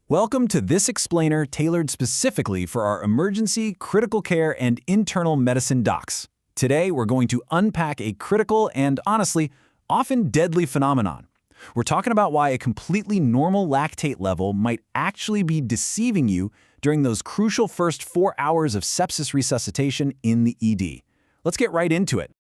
Welcome to this explainer tailored specifically for our emergency, critical care, and internal medicine docs. Today, we're going to unpack a critical and, honestly, often deadly phenomenon. We're talking about why a completely normal lactate level might actually be deceiving you during those crucial first 4 hours of sepsis resuscitation in the ED. Let's get right into it.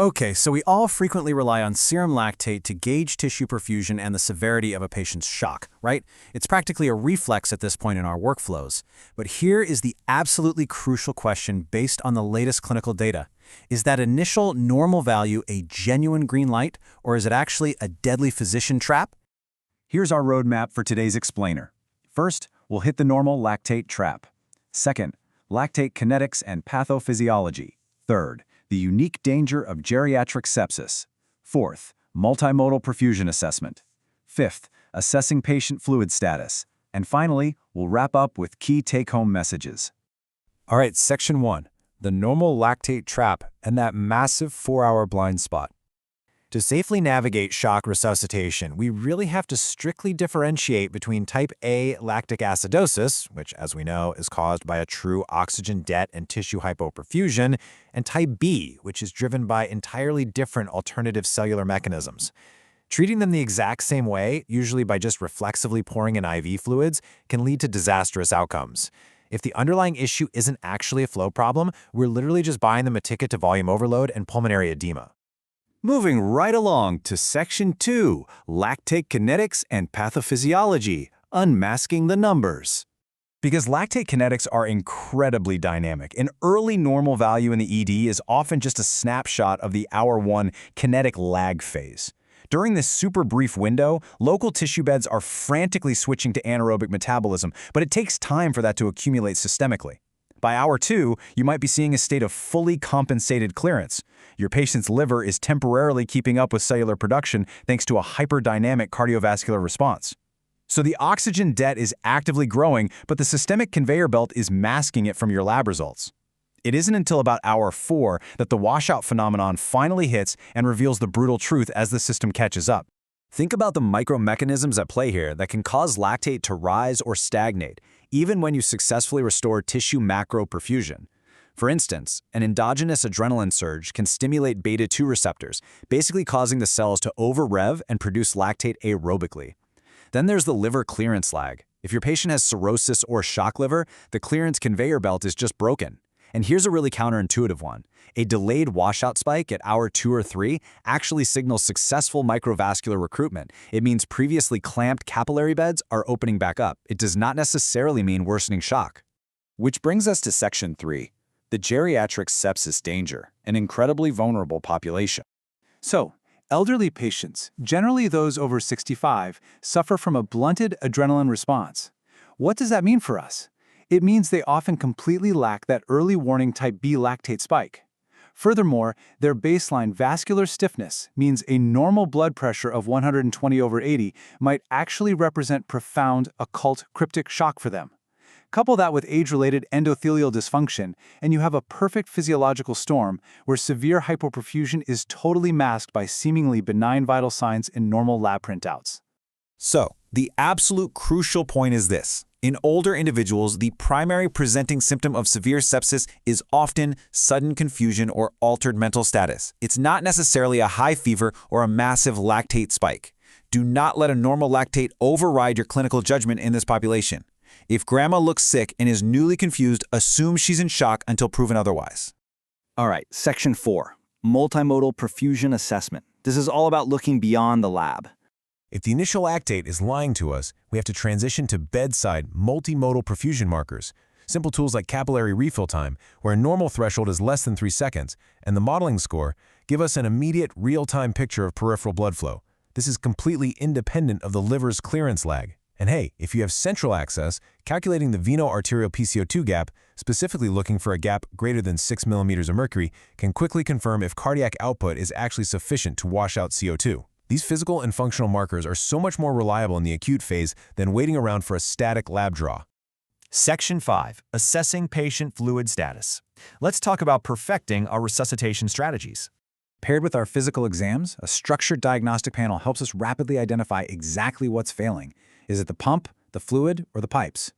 Okay, so we all frequently rely on serum lactate to gauge tissue perfusion and the severity of a patient's shock, right? It's practically a reflex at this point in our workflows. But here is the absolutely crucial question based on the latest clinical data. Is that initial normal value a genuine green light, or is it actually a deadly physician trap? Here's our roadmap for today's explainer. First, we'll hit the normal lactate trap. Second, lactate kinetics and pathophysiology. Third, the unique danger of geriatric sepsis. Fourth, multimodal perfusion assessment. Fifth, assessing patient fluid status. And finally, we'll wrap up with key take-home messages. All right, Section 1, the normal lactate trap and that massive 4-hour blind spot. To safely navigate shock resuscitation, we really have to strictly differentiate between type A lactic acidosis, which, as we know, is caused by a true oxygen debt and tissue hypoperfusion, and type B, which is driven by entirely different alternative cellular mechanisms. Treating them the exact same way, usually by just reflexively pouring in IV fluids, can lead to disastrous outcomes. If the underlying issue isn't actually a flow problem, we're literally just buying them a ticket to volume overload and pulmonary edema. Moving right along to Section 2, lactate kinetics and pathophysiology, unmasking the numbers. Because lactate kinetics are incredibly dynamic, an early normal value in the ED is often just a snapshot of the hour 1 kinetic lag phase. During this super brief window, local tissue beds are frantically switching to anaerobic metabolism, but it takes time for that to accumulate systemically. By hour 2, you might be seeing a state of fully compensated clearance. Your patient's liver is temporarily keeping up with cellular production thanks to a hyperdynamic cardiovascular response. So the oxygen debt is actively growing, but the systemic conveyor belt is masking it from your lab results. It isn't until about hour 4 that the washout phenomenon finally hits and reveals the brutal truth as the system catches up. Think about the micromechanisms at play here that can cause lactate to rise or stagnate, even when you successfully restore tissue macroperfusion. For instance, an endogenous adrenaline surge can stimulate beta-2 receptors, basically causing the cells to over-rev and produce lactate aerobically. Then there's the liver clearance lag. If your patient has cirrhosis or shock liver, the clearance conveyor belt is just broken. And here's a really counterintuitive one. A delayed washout spike at hour 2 or 3 actually signals successful microvascular recruitment. It means previously clamped capillary beds are opening back up. It does not necessarily mean worsening shock. Which brings us to Section 3, the geriatric sepsis danger, an incredibly vulnerable population. So, elderly patients, generally those over 65, suffer from a blunted adrenaline response. What does that mean for us? It means they often completely lack that early warning type B lactate spike. Furthermore, their baseline vascular stiffness means a normal blood pressure of 120/80 might actually represent profound, occult, cryptic shock for them. Couple that with age-related endothelial dysfunction, and you have a perfect physiological storm where severe hypoperfusion is totally masked by seemingly benign vital signs in normal lab printouts. So, the absolute crucial point is this. In older individuals, the primary presenting symptom of severe sepsis is often sudden confusion or altered mental status. It's not necessarily a high fever or a massive lactate spike. Do not let a normal lactate override your clinical judgment in this population. If grandma looks sick and is newly confused, assume she's in shock until proven otherwise. All right, Section 4, multimodal perfusion assessment. This is all about looking beyond the lab. If the initial lactate is lying to us, we have to transition to bedside multimodal perfusion markers, simple tools like capillary refill time, where a normal threshold is less than 3 seconds, and the modeling score give us an immediate real-time picture of peripheral blood flow. This is completely independent of the liver's clearance lag. And hey, if you have central access, calculating the veno-arterial PCO2 gap, specifically looking for a gap greater than 6 millimeters of mercury, can quickly confirm if cardiac output is actually sufficient to wash out CO2. These physical and functional markers are so much more reliable in the acute phase than waiting around for a static lab draw. Section 5, assessing patient fluid status. Let's talk about perfecting our resuscitation strategies. Paired with our physical exams, a structured diagnostic panel helps us rapidly identify exactly what's failing. Is it the pump, the fluid or the pipes.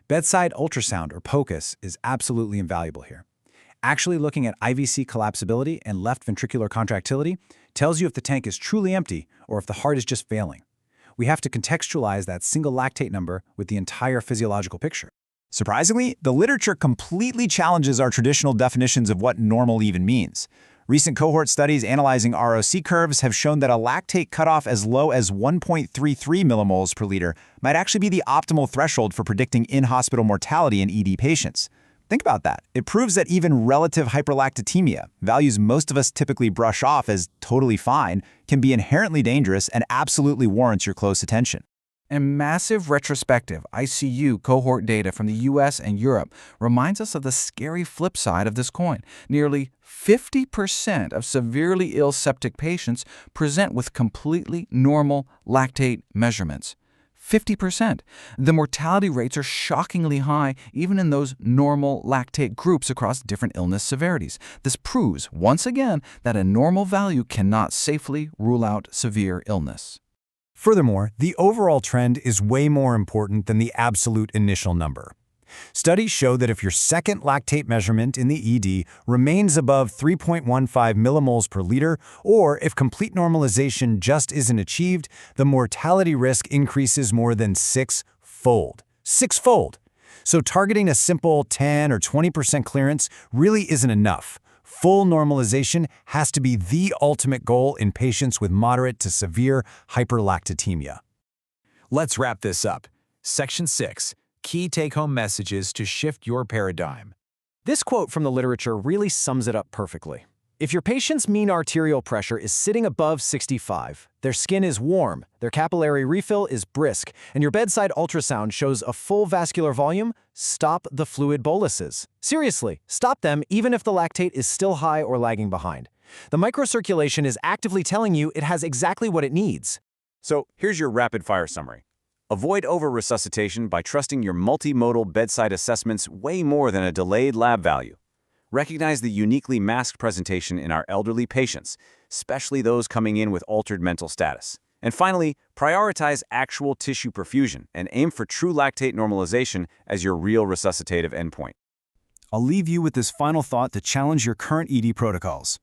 Bedside ultrasound, or POCUS, is absolutely invaluable here. Actually looking at IVC collapsibility and left ventricular contractility tells you if the tank is truly empty or if the heart is just failing. We have to contextualize that single lactate number with the entire physiological picture. Surprisingly, the literature completely challenges our traditional definitions of what normal even means. Recent cohort studies analyzing ROC curves have shown that a lactate cutoff as low as 1.33 millimoles per liter might actually be the optimal threshold for predicting in-hospital mortality in ED patients. Think about that. It proves that even relative hyperlactatemia, values most of us typically brush off as totally fine, can be inherently dangerous and absolutely warrants your close attention. And massive retrospective ICU cohort data from the US and Europe reminds us of the scary flip side of this coin. Nearly 50% of severely ill septic patients present with completely normal lactate measurements. 50%. The mortality rates are shockingly high even in those normal lactate groups across different illness severities. This proves, once again, that a normal value cannot safely rule out severe illness. Furthermore, the overall trend is way more important than the absolute initial number. Studies show that if your second lactate measurement in the ED remains above 3.15 millimoles per liter, or if complete normalization just isn't achieved, the mortality risk increases more than six-fold. Six-fold! So targeting a simple 10 or 20% clearance really isn't enough. Full normalization has to be the ultimate goal in patients with moderate to severe hyperlactatemia. Let's wrap this up. Section 6. Key take-home messages to shift your paradigm. This quote from the literature really sums it up perfectly. If your patient's mean arterial pressure is sitting above 65, their skin is warm, their capillary refill is brisk, and your bedside ultrasound shows a full vascular volume, stop the fluid boluses. Seriously, stop them even if the lactate is still high or lagging behind. The microcirculation is actively telling you it has exactly what it needs. So here's your rapid-fire summary. Avoid over-resuscitation by trusting your multimodal bedside assessments way more than a delayed lab value. Recognize the uniquely masked presentation in our elderly patients, especially those coming in with altered mental status. And finally, prioritize actual tissue perfusion and aim for true lactate normalization as your real resuscitative endpoint. I'll leave you with this final thought to challenge your current ED protocols.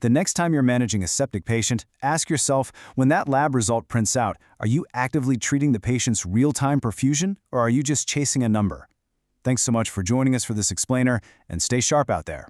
The next time you're managing a septic patient, ask yourself, when that lab result prints out, are you actively treating the patient's real-time perfusion, or are you just chasing a number? Thanks so much for joining us for this explainer, and stay sharp out there.